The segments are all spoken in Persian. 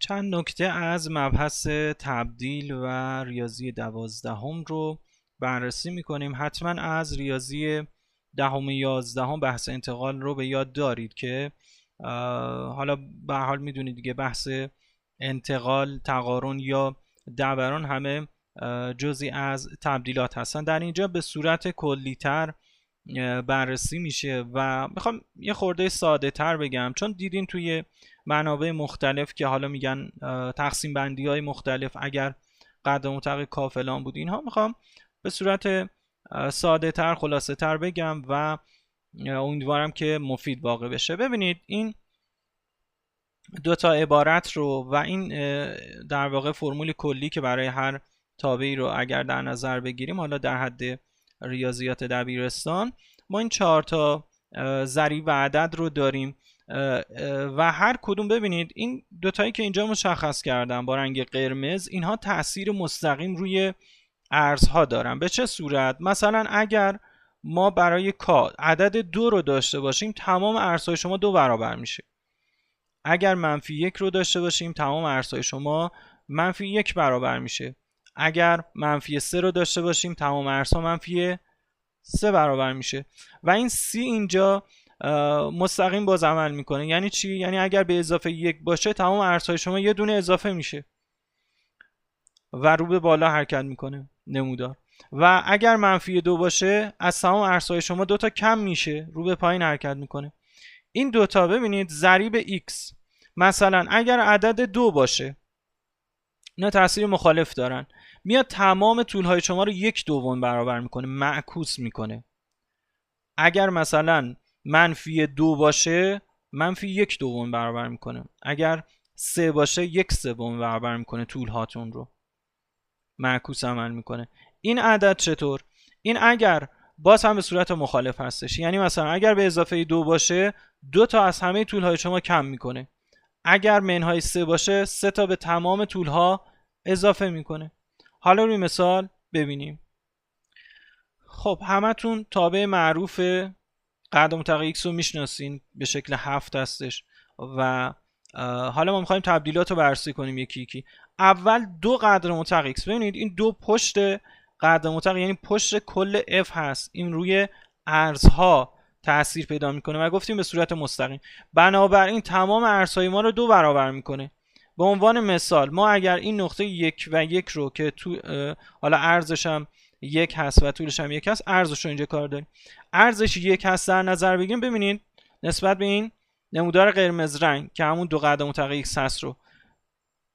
چند نکته از مبحث تبدیل و ریاضی 12 رو بررسی میکنیم. حتما از ریاضی 10 و 11 بحث انتقال رو به یاد دارید که حالا به حال میدونید دیگه، بحث انتقال، تقارن یا دوران همه جزئی از تبدیلات هستن. در اینجا به صورت کلی‌تر بررسی میشه و میخوام یه خورده ساده تر بگم، چون دیدین توی منابع مختلف که حالا میگن تقسیم بندی های مختلف اگر قدر مطلق کافلان بود اینها. میخوام به صورت ساده تر، خلاصه تر بگم و امیدوارم که مفید واقع بشه. ببینید این دوتا عبارت رو و این در واقع فرمول کلی که برای هر تابعی رو اگر در نظر بگیریم، حالا در حد ریاضیات دبیرستان ما این 4 تا ضریب و عدد رو داریم و هر کدوم ببینید این دوتایی که اینجا مشخص کردم با رنگ قرمز، اینها تأثیر مستقیم روی ارزها دارن. به چه صورت؟ مثلا اگر ما برای کا عدد 2 رو داشته باشیم، تمام ارزهای شما 2 برابر میشه. اگر -1 رو داشته باشیم، تمام ارزهای شما -1 برابر میشه. اگر -3 رو داشته باشیم، تمام ارزها -3 برابر میشه. و این سی اینجا مستقیم باز عمل میکنه. یعنی چی؟ یعنی اگر به اضافه 1 باشه، تمام ارزهای شما یه دونه اضافه میشه و رو به بالا حرکت میکنه نمودار. و اگر -2 باشه، از تمام ارزهای شما 2 تا کم میشه، رو به پایین حرکت میکنه. این دوتا ببینید ضریب x، مثلا اگر عدد 2 باشه، اینا تاثیر مخالف دارن، میاد تمام طولهای شما رو 1/2 برابر میکنه، معکوس میکنه. اگر مثلا -2 باشه، -1/2 برابر میکنه. اگر 3 باشه، 1/3 برابر میکنه، طول هاتون رو معکوس عمل میکنه. این عدد چطور؟ این اگر باز هم به صورت مخالف هستش، یعنی مثلا اگر به اضافه 2 باشه، 2 تا از همه طولهای شما کم میکنه. اگر منهای 3 باشه، 3 تا به تمام طولها اضافه میکنه. حالا روی مثال ببینیم. خب همتون تابع معروف قدر مطلق x رو میشناسین، به شکل 7 هستش و حالا ما میخوایم تبدیلات رو بررسی کنیم یکی یکی. اول 2 قدر مطلق x، ببینید این 2 پشت قدر مطلق، یعنی پشت کل f هست، این روی ارزها تأثیر پیدا میکنه و گفتیم به صورت مستقیم. بنابراین تمام ارزهای ما رو 2 برابر میکنه. به عنوان مثال ما اگر این نقطه 1 و 1 رو که تو حالا ارزش هم 1 هست و طولش هم 1 هست، ارزش رو اینجا کار داریم، ارزش 1 هست در نظر بگیریم. ببینید نسبت به این نمودار قرمز رنگ که همون 2 قدر مطلق x هست رو،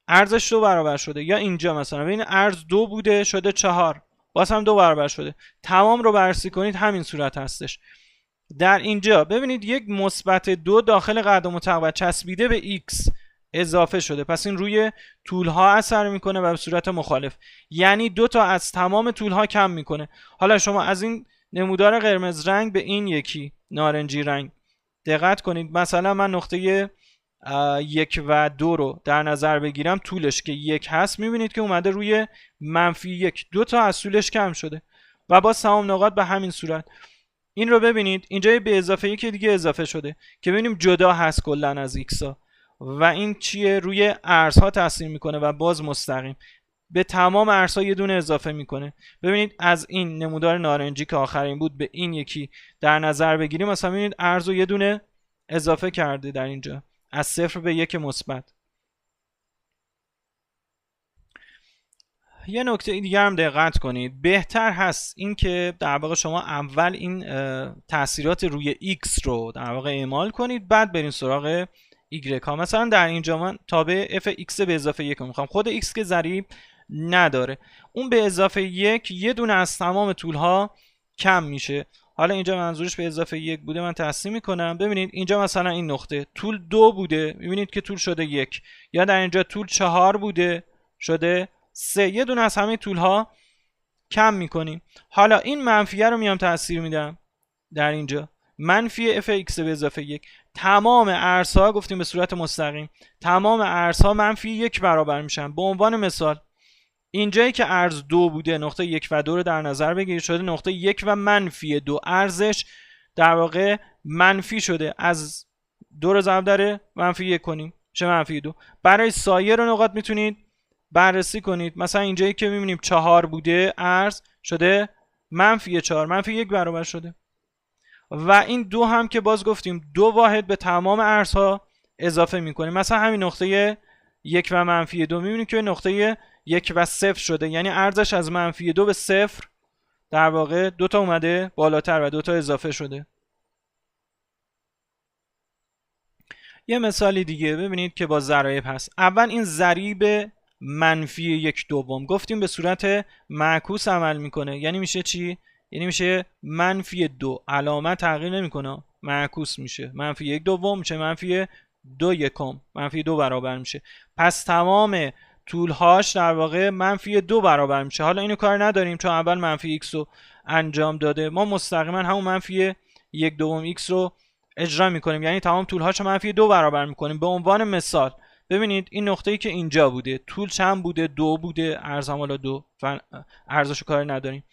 ارزش 2 برابر شده. یا اینجا مثلا ببینید ارز 2 بوده شده 4، باز هم 2 برابر شده. تمام رو بررسی کنید همین صورت هستش. در اینجا ببینید یک مثبت 2 داخل قدر مطلق چسبیده به x اضافه شده، پس این روی طولها اثر میکنه و به صورت مخالف، یعنی 2 تا از تمام طولها کم میکنه. حالا شما از این نمودار قرمز رنگ به این یکی نارنجی رنگ دقت کنید. مثلا من نقطه 1 و 2 رو در نظر بگیرم، طولش که 1 هست، میبینید که اومده روی -1، 2 تا از طولش کم شده و با تمام نقاط به همین صورت. این رو ببینید اینجا به اضافه 1 دیگه اضافه شده که ببینیم جدا هست کلا از x ها و این چیه؟ روی ارزها تاثیر میکنه و باز مستقیم به تمام ارزها یه دونه اضافه میکنه. ببینید از این نمودار نارنجی که آخرین بود به این یکی در نظر بگیریم، مثلا ببینید ارز رو یه دونه اضافه کرده در اینجا، از 0 به 1 مثبت. یه نکته دیگه هم دقت کنید، بهتر هست این که در واقع شما اول این تاثیرات روی x رو در واقع اعمال کنید، بعد برین سراغ y ها. مثلا در اینجا من تابع f(x) به اضافه 1 میخوام، خود x که ضریب نداره، اون به اضافه 1 یه دونه از تمام طولها کم میشه. حالا اینجا منظورش به اضافه 1 بوده، من تقسیم میکنم. ببینید اینجا مثلا این نقطه طول 2 بوده، میبینید که طول شده 1، یا در اینجا طول 4 بوده شده 3، یه دونه از همه طولها کم میکنیم. حالا این منفیه رو میام تاثیر میدم در اینجا، منفی f(x) به اضافه 1. تمام ارزها گفتیم به صورت مستقیم، تمام ارزها -1 برابر میشن. به عنوان مثال اینجایی که ارز 2 بوده، نقطه 1 و 2 رو در نظر بگیرید، شده نقطه 1 و -2، ارزش در واقع منفی شده. از 2 رو ضرب در -1 کنیم، میشه منفی 2. برای سایر نقاط میتونید بررسی کنید. مثلا اینجایی که میبینیم 4 بوده ارز شده منفی 4، منفی 1 برابر شده. و این 2 هم که باز گفتیم 2 واحد به تمام ارزها اضافه میکنیم. مثلا همین نقطه 1 و منفی 2 میبینیم که نقطه 1 و 0 شده، یعنی ارزش از منفی 2 به 0 در واقع 2 تا اومده بالاتر و 2 تا اضافه شده. یه مثالی دیگه ببینید که با ضرایب هست. اول این ضریب منفی 1 دوم گفتیم به صورت معکوس عمل میکنه، یعنی میشه چی؟ یعنی میشه منفی 2، علامت تغییر نمیکنه، معکوس میشه. منفی 1 دوم میشه منفی 2 یکم، منفی 2 برابر میشه. پس تمام طولهاش در واقع منفی 2 برابر میشه. حالا اینو کار نداریم چون اول منفی x رو انجام داده، ما مستقیما همون منفی 1 دوم x رو اجرا میکنیم، یعنی تمام طولهاشو منفی 2 برابر میکنیم. به عنوان مثال ببینید این نقطه‌ای که اینجا بوده طول چند بوده؟ 2 بوده، ارز هم حالا 2، ارزشو کاری نداریم.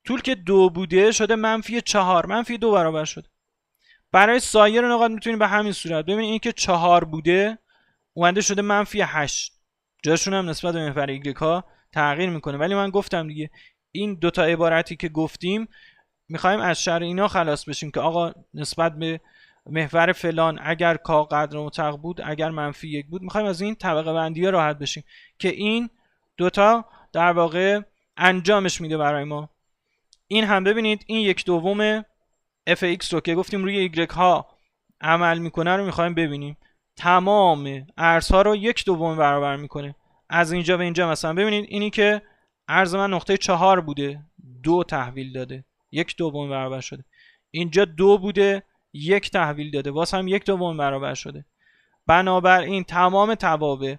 طول که 2 بوده شده منفی 4، منفی 2 برابر شده. برای سایر نقاط میتونیم به همین صورت ببینید این که 4 بوده اومده شده منفی 8، جاشون هم نسبت به محور ایگرگ ها تغییر میکنه. ولی من گفتم دیگه این دوتا عبارتی که گفتیم میخوایم از شر اینا خلاص بشیم که آقا نسبت به محور فلان اگر کا قدر مطلق بود، اگر منفی 1 بود، میخوایم از این طبقه بندی ها راحت بشیم که این دوتا در واقع انجامش میده برای ما. این هم ببینید این 1 دوم fx رو که گفتیم روی ایگرگ ها عمل میکنه رو میخوایم ببینیم. تمام ارزها رو 1 دوم برابر میکنه. از اینجا به اینجا مثلا ببینید اینی که ارز من نقطه 4 بوده 2 تحویل داده 1 دوم برابر شده. اینجا 2 بوده 1 تحویل داده باز هم 1 دوم برابر شده. بنابراین تمام توابع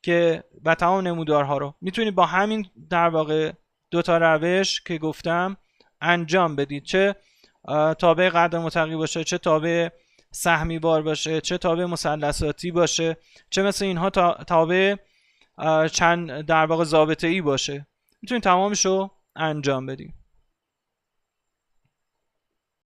که و تمام نمودارها رو میتونید با همین در واقع دوتا روش که گفتم انجام بدید، چه تابع قدر مطلقی باشه، چه تابع سهمی بار باشه، چه تابع مثلثاتی باشه، چه مثل اینها تابع چند در واقع ضابطه‌ای باشه، میتونید تمامش رو انجام بدید.